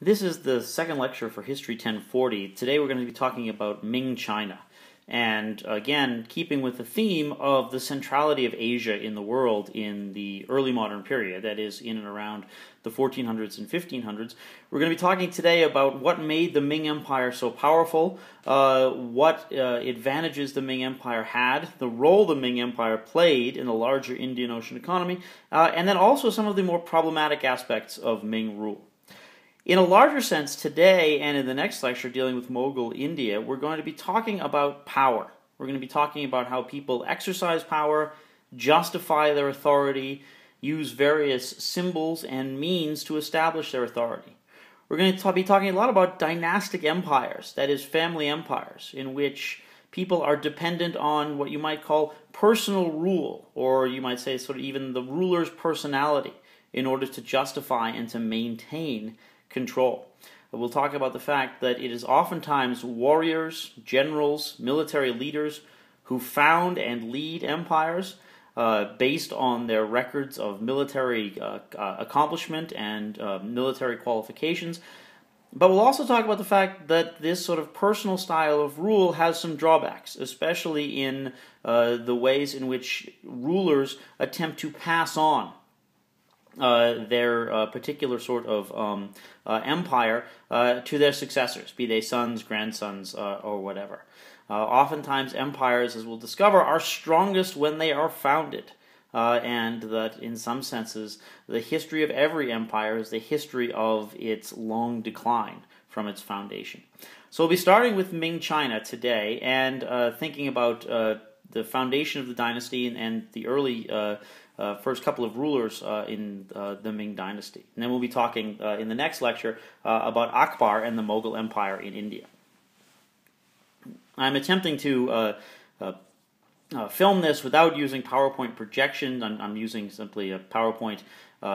This is the second lecture for History 1040. Today we're going to be talking about Ming China. And again, keeping with the theme of the centrality of Asia in the world in the early modern period, that is in and around the 1400s and 1500s, we're going to be talking today about what made the Ming Empire so powerful, what advantages the Ming Empire had, the role the Ming Empire played in the larger Indian Ocean economy, and then also some of the more problematic aspects of Ming rule. In a larger sense, today and in the next lecture dealing with Mughal India, we're going to be talking about power. We're going to be talking about how people exercise power, justify their authority, use various symbols and means to establish their authority. We're going to be talking a lot about dynastic empires, that is, family empires, in which people are dependent on what you might call personal rule, or you might say sort of even the ruler's personality, in order to justify and to maintain control. We'll talk about the fact that it is oftentimes warriors, generals, military leaders who found and lead empires based on their records of military accomplishment and military qualifications. But we'll also talk about the fact that this sort of personal style of rule has some drawbacks, especially in the ways in which rulers attempt to pass on their particular sort of empire to their successors, be they sons, grandsons, or whatever. Oftentimes empires, as we'll discover, are strongest when they are founded, and that in some senses the history of every empire is the history of its long decline from its foundation. So we'll be starting with Ming China today and thinking about the foundation of the dynasty and the early first couple of rulers in the Ming dynasty. And then we'll be talking in the next lecture about Akbar and the Mughal Empire in India. I'm attempting to film this without using PowerPoint projection. I'm using simply a PowerPoint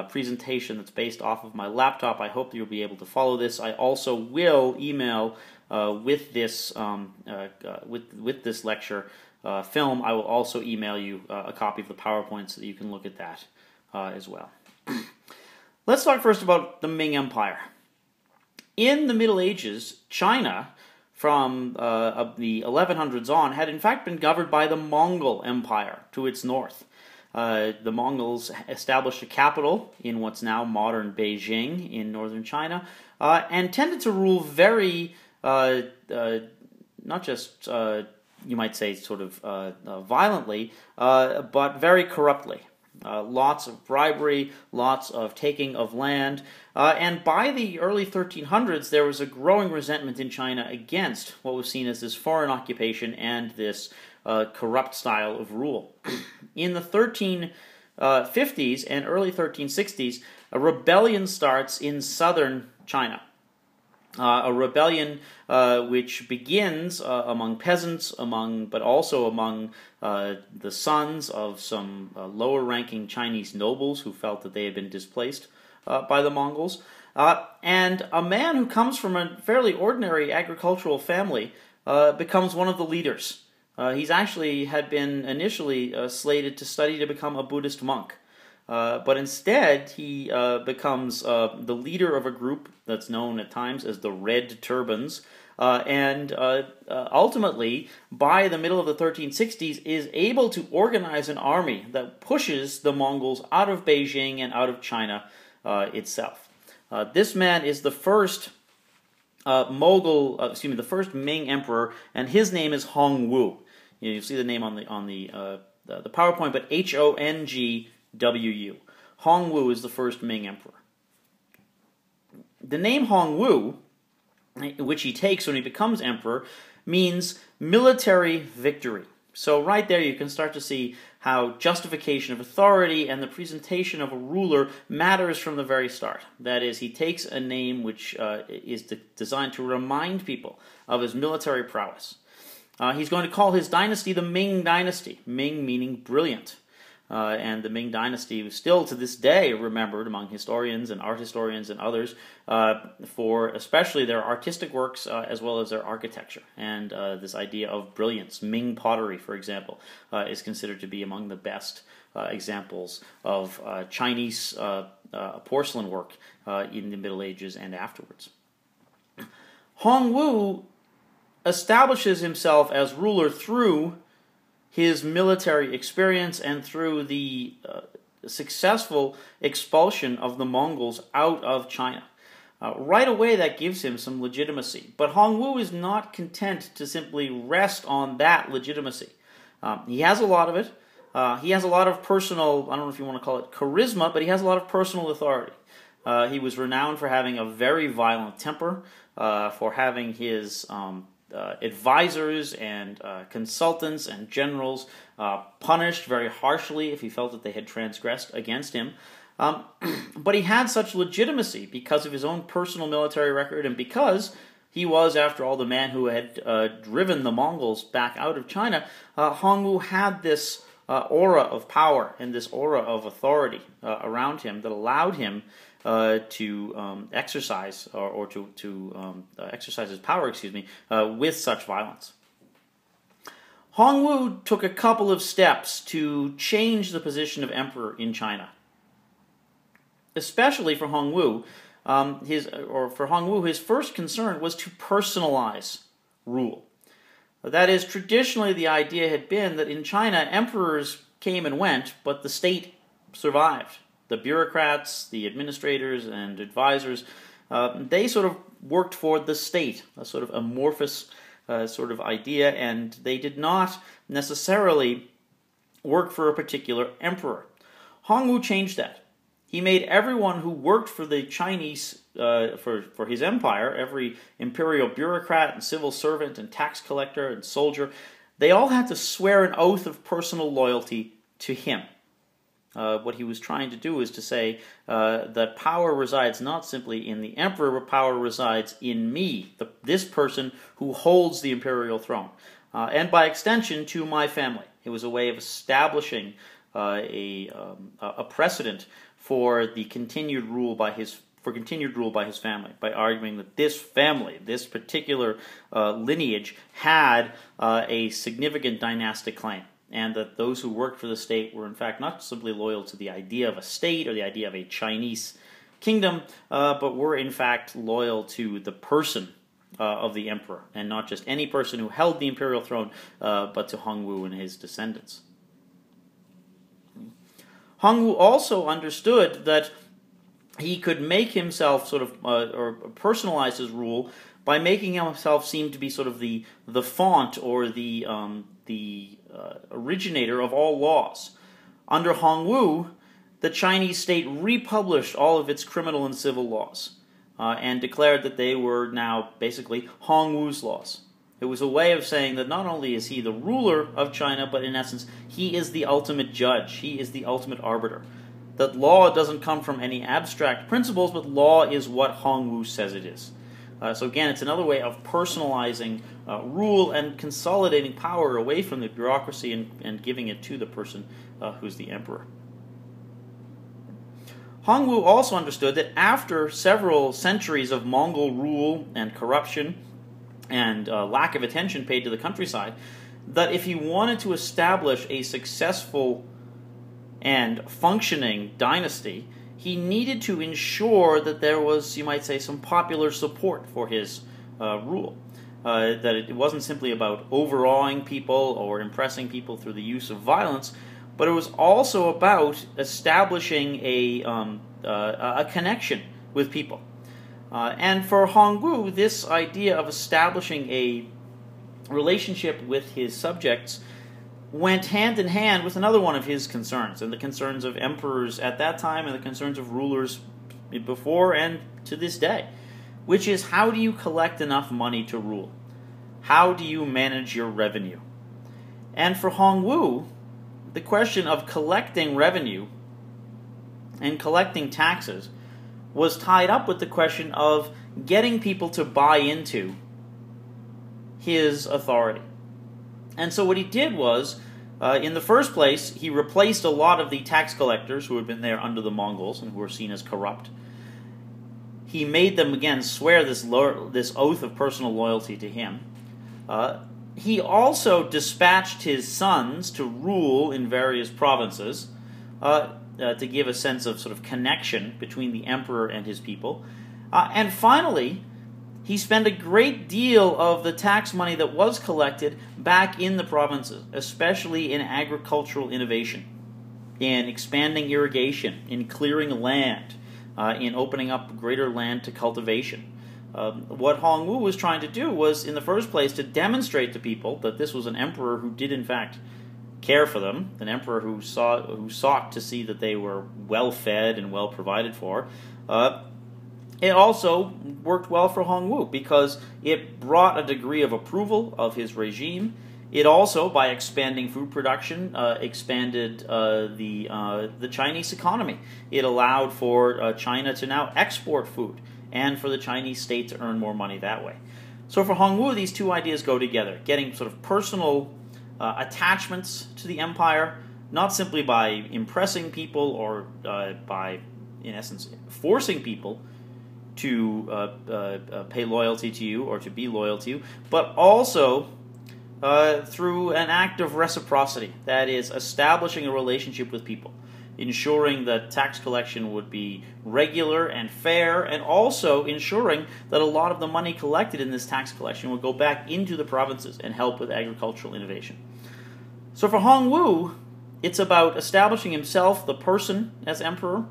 presentation that's based off of my laptop. I hope you'll be able to follow this. I also will email with this lecture film. I will also email you a copy of the PowerPoint so that you can look at that as well. Let's talk first about the Ming Empire. In the Middle Ages, China, from the 1100s on, had in fact been governed by the Mongol Empire to its north. The Mongols established a capital in what's now modern Beijing in northern China, and tended to rule very, not just you might say sort of violently, but very corruptly. Lots of bribery, lots of taking of land, and by the early 1300s there was a growing resentment in China against what was seen as this foreign occupation and this corrupt style of rule. In the 1350s and early 1360s, a rebellion starts in southern China. A rebellion which begins among peasants, but also among the sons of some lower-ranking Chinese nobles who felt that they had been displaced by the Mongols. And a man who comes from a fairly ordinary agricultural family becomes one of the leaders. He's actually had been initially slated to study to become a Buddhist monk. But instead, he becomes the leader of a group that's known at times as the Red Turbans, and ultimately, by the middle of the 1360s, is able to organize an army that pushes the Mongols out of Beijing and out of China itself. This man is the first the first Ming emperor, and his name is Hongwu. You'll see the name on the PowerPoint, but Hongwu. Hongwu is the first Ming emperor. The name Hongwu, which he takes when he becomes emperor, means military victory. So right there you can start to see how justification of authority and the presentation of a ruler matters from the very start. That is, he takes a name which is designed to remind people of his military prowess. He's going to call his dynasty the Ming dynasty, Ming meaning brilliant. And the Ming dynasty was still to this day remembered among historians and art historians and others for especially their artistic works as well as their architecture. And this idea of brilliance, Ming pottery, for example, is considered to be among the best examples of Chinese porcelain work in the Middle Ages and afterwards. Hongwu establishes himself as ruler through his military experience and through the successful expulsion of the Mongols out of China. Right away, that gives him some legitimacy. But Hongwu is not content to simply rest on that legitimacy. He has a lot of it. He has a lot of personal, I don't know if you want to call it charisma, but he has a lot of personal authority. He was renowned for having a very violent temper, for having his advisors and consultants and generals punished very harshly if he felt that they had transgressed against him. But he had such legitimacy because of his own personal military record and because he was, after all, the man who had driven the Mongols back out of China. Hongwu had this aura of power and this aura of authority around him that allowed him to exercise or to exercise his power, with such violence. Hongwu took a couple of steps to change the position of emperor in China. Especially for Hongwu, his first concern was to personalize rule. That is, traditionally the idea had been that in China, emperors came and went, but the state survived. The bureaucrats, the administrators, and advisors, they sort of worked for the state, a sort of amorphous sort of idea, and they did not necessarily work for a particular emperor. Hongwu changed that. He made everyone who worked for the Chinese, for his empire, every imperial bureaucrat and civil servant and tax collector and soldier, they all had to swear an oath of personal loyalty to him. What he was trying to do is to say that power resides not simply in the emperor, but power resides in me, this person who holds the imperial throne, and by extension to my family. It was a way of establishing a precedent for the continued rule by his family, by arguing that this family, this particular lineage, had a significant dynastic claim, and that those who worked for the state were in fact not simply loyal to the idea of a state or the idea of a Chinese kingdom, but were in fact loyal to the person of the emperor, and not just any person who held the imperial throne, but to Hongwu and his descendants. Hongwu also understood that he could make himself sort of, or personalize his rule by making himself seem to be sort of the font or the originator of all laws. Under Hongwu, the Chinese state republished all of its criminal and civil laws and declared that they were now basically Hongwu's laws. It was a way of saying that not only is he the ruler of China, but in essence, he is the ultimate judge. He is the ultimate arbiter. That law doesn't come from any abstract principles, but law is what Hongwu says it is. So again, it's another way of personalizing rule and consolidating power away from the bureaucracy and giving it to the person who's the emperor. Hongwu also understood that after several centuries of Mongol rule and corruption and lack of attention paid to the countryside, that if he wanted to establish a successful and functioning dynasty, he needed to ensure that there was, you might say, some popular support for his rule. That it wasn't simply about overawing people or impressing people through the use of violence, but it was also about establishing a connection with people. And for Hongwu, this idea of establishing a relationship with his subjects went hand in hand with another one of his concerns, and the concerns of emperors at that time and the concerns of rulers before and to this day, which is, how do you collect enough money to rule? How do you manage your revenue? And for Hongwu, the question of collecting revenue and collecting taxes was tied up with the question of getting people to buy into his authority. And so what he did was, in the first place, he replaced a lot of the tax collectors who had been there under the Mongols and who were seen as corrupt. He made them again swear this oath of personal loyalty to him. He also dispatched his sons to rule in various provinces, to give a sense of sort of connection between the emperor and his people. And finally, he spent a great deal of the tax money that was collected back in the provinces, especially in agricultural innovation, in expanding irrigation, in clearing land, in opening up greater land to cultivation. What Hong Wu was trying to do was, in the first place, to demonstrate to people that this was an emperor who did, in fact, care for them, an emperor who sought to see that they were well fed and well provided for. It also worked well for Hong Wu because it brought a degree of approval of his regime. It also, by expanding food production, expanded the Chinese economy. It allowed for China to now export food and for the Chinese state to earn more money that way. So for Hong Wu, these two ideas go together, getting sort of personal attachments to the empire, not simply by impressing people or by, in essence, forcing people to pay loyalty to you or to be loyal to you, but also through an act of reciprocity, that is, establishing a relationship with people, ensuring that tax collection would be regular and fair, and also ensuring that a lot of the money collected in this tax collection would go back into the provinces and help with agricultural innovation. So for Hong Wu, it's about establishing himself, the person, as emperor.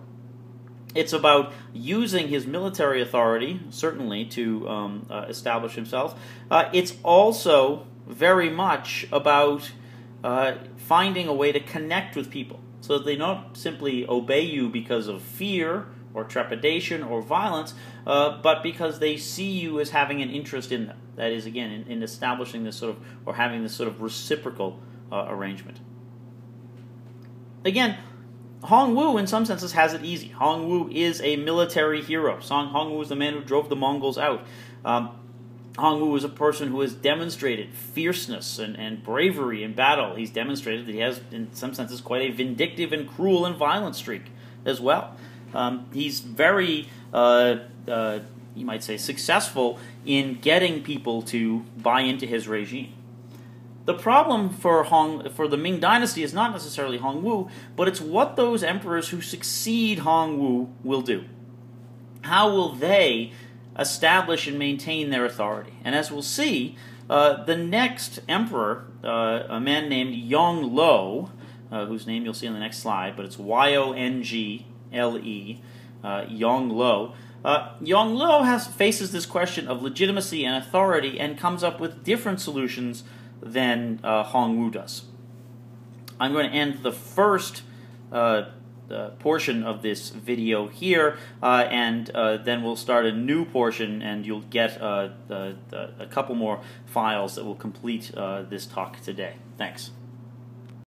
It's about using his military authority, certainly, to establish himself. It's also very much about finding a way to connect with people so that they don't simply obey you because of fear or trepidation or violence, but because they see you as having an interest in them. That is, again, in establishing this sort of, or having this sort of reciprocal arrangement. Again, Hong Wu, in some senses, has it easy. Hong Wu is a military hero. Hong Wu is the man who drove the Mongols out. Hong Wu is a person who has demonstrated fierceness and bravery in battle. He's demonstrated that he has, in some senses, quite a vindictive and cruel and violent streak as well. He's very, you might say, successful in getting people to buy into his regime. The problem for the Ming Dynasty is not necessarily Hong Wu, but it's what those emperors who succeed Hong Wu will do. How will they establish and maintain their authority? And as we'll see, the next emperor, a man named Yongle, whose name you'll see on the next slide, but it's Y-O-N-G-L-E, Yongle. Yongle faces this question of legitimacy and authority and comes up with different solutions than Hong Wu does. I'm going to end the first portion of this video here, and then we'll start a new portion, and you'll get a couple more files that will complete this talk today. Thanks.